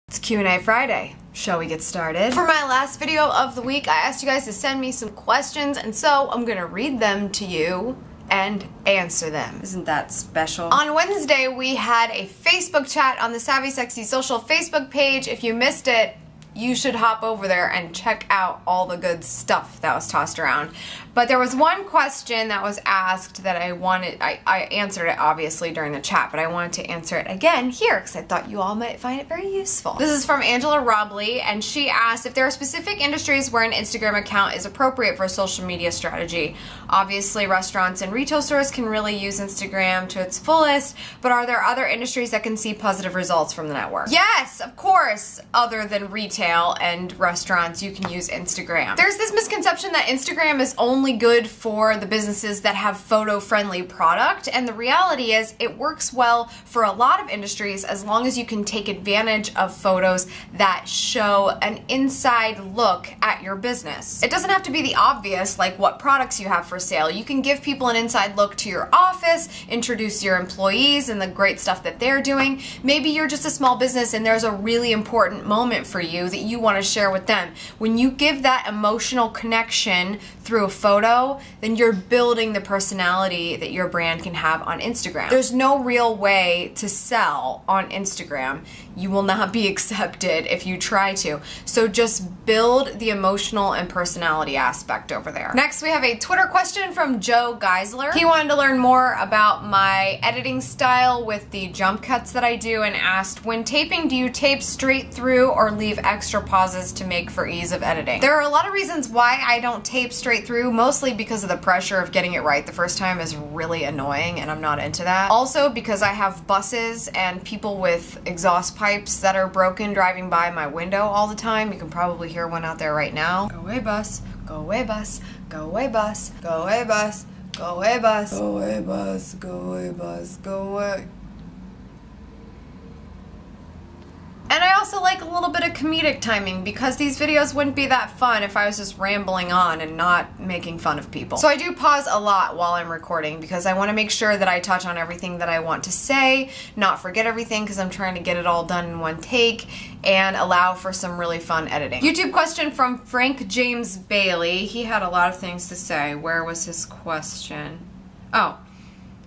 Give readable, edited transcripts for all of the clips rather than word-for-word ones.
It's Q&A Friday. Shall we get started? For my last video of the week, I asked you guys to send me some questions, and so I'm gonna read them to you and answer them. Isn't that special? On Wednesday, we had a Facebook chat on the Savvy Sexy Social Facebook page. If you missed it, you should hop over there and check out all the good stuff that was tossed around. But there was one question that was asked that I answered it obviously during the chat, but I wanted to answer it again here because I thought you all might find it very useful. This is from Angela Robley, and she asked if there are specific industries where an Instagram account is appropriate for a social media strategy. Obviously, restaurants and retail stores can really use Instagram to its fullest, but are there other industries that can see positive results from the network? Yes, of course, other than retail and restaurants, you can use Instagram. There's this misconception that Instagram is only good for the businesses that have photo-friendly product, and the reality is it works well for a lot of industries as long as you can take advantage of photos that show an inside look at your business. It doesn't have to be the obvious, like what products you have for sale. You can give people an inside look to your office, introduce your employees and the great stuff that they're doing. Maybe you're just a small business and there's a really important moment for you that you want to share with them. When you give that emotional connection through a photo, then you're building the personality that your brand can have on Instagram. There's no real way to sell on Instagram. You will not be accepted if you try to. So just build the emotional and personality aspect over there. Next, we have a Twitter question from Joe Geisler. He wanted to learn more about my editing style with the jump cuts that I do and asked, when taping, do you tape straight through or leave extra pauses to make for ease of editing? There are a lot of reasons why I don't tape straight through, mostly because of the pressure of getting it right the first time is really annoying and I'm not into that. Also because I have buses and people with exhaust pipes that are broken driving by my window all the time. You can probably hear one out there right now. Go away bus, go away bus, go away bus, go away bus, go away bus, go away bus, go away bus, go away. And I also like a little bit of comedic timing because these videos wouldn't be that fun if I was just rambling on and not making fun of people. So I do pause a lot while I'm recording because I want to make sure that I touch on everything that I want to say, not forget everything because I'm trying to get it all done in one take, and allow for some really fun editing. YouTube question from Frank James Bailey. He had a lot of things to say. Where was his question? Oh.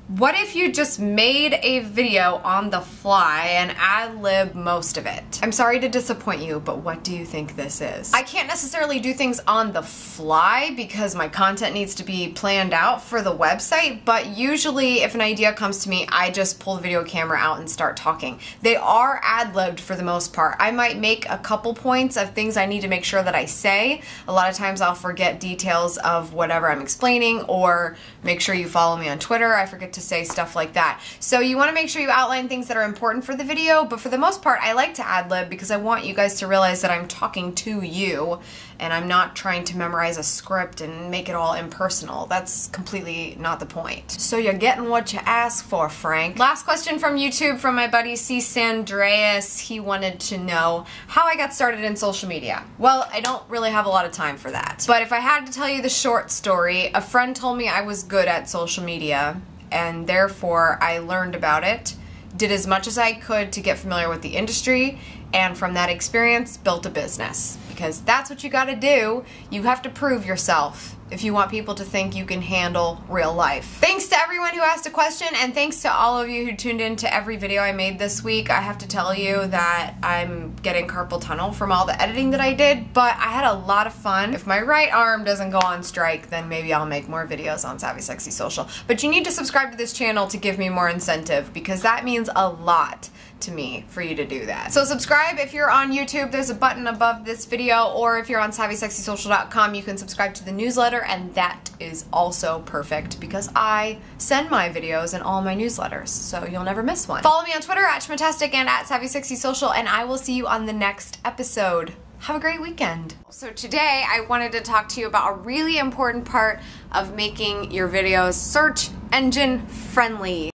What if you just made a video on the fly and ad-lib most of it? I'm sorry to disappoint you, but what do you think this is? I can't necessarily do things on the fly because my content needs to be planned out for the website, but usually if an idea comes to me, I just pull the video camera out and start talking. They are ad-libbed for the most part. I might make a couple points of things I need to make sure that I say. A lot of times I'll forget details of whatever I'm explaining, or make sure you follow me on Twitter. I forget to say stuff like that. So you want to make sure you outline things that are important for the video, but for the most part I like to ad-lib because I want you guys to realize that I'm talking to you and I'm not trying to memorize a script and make it all impersonal. That's completely not the point. So you're getting what you asked for, Frank. Last question from YouTube from my buddy C. Sandreas. He wanted to know how I got started in social media. Well, I don't really have a lot of time for that. But if I had to tell you the short story, a friend told me I was good at social media, and therefore I learned about it, did as much as I could to get familiar with the industry, and from that experience built a business. Because that's what you gotta do. You have to prove yourself if you want people to think you can handle real life. Thanks to everyone who asked a question, and thanks to all of you who tuned in to every video I made this week. I have to tell you that I'm getting carpal tunnel from all the editing that I did, but I had a lot of fun. If my right arm doesn't go on strike, then maybe I'll make more videos on Savvy Sexy Social. But you need to subscribe to this channel to give me more incentive because that means a lot to me for you to do that. So subscribe if you're on YouTube. There's a button above this video, or if you're on SavvySexySocial.com, you can subscribe to the newsletter, and that is also perfect because I send my videos in all my newsletters, so you'll never miss one. Follow me on Twitter at Schmatastic and at SavvySexySocial, and I will see you on the next episode. Have a great weekend. So today I wanted to talk to you about a really important part of making your videos search engine friendly.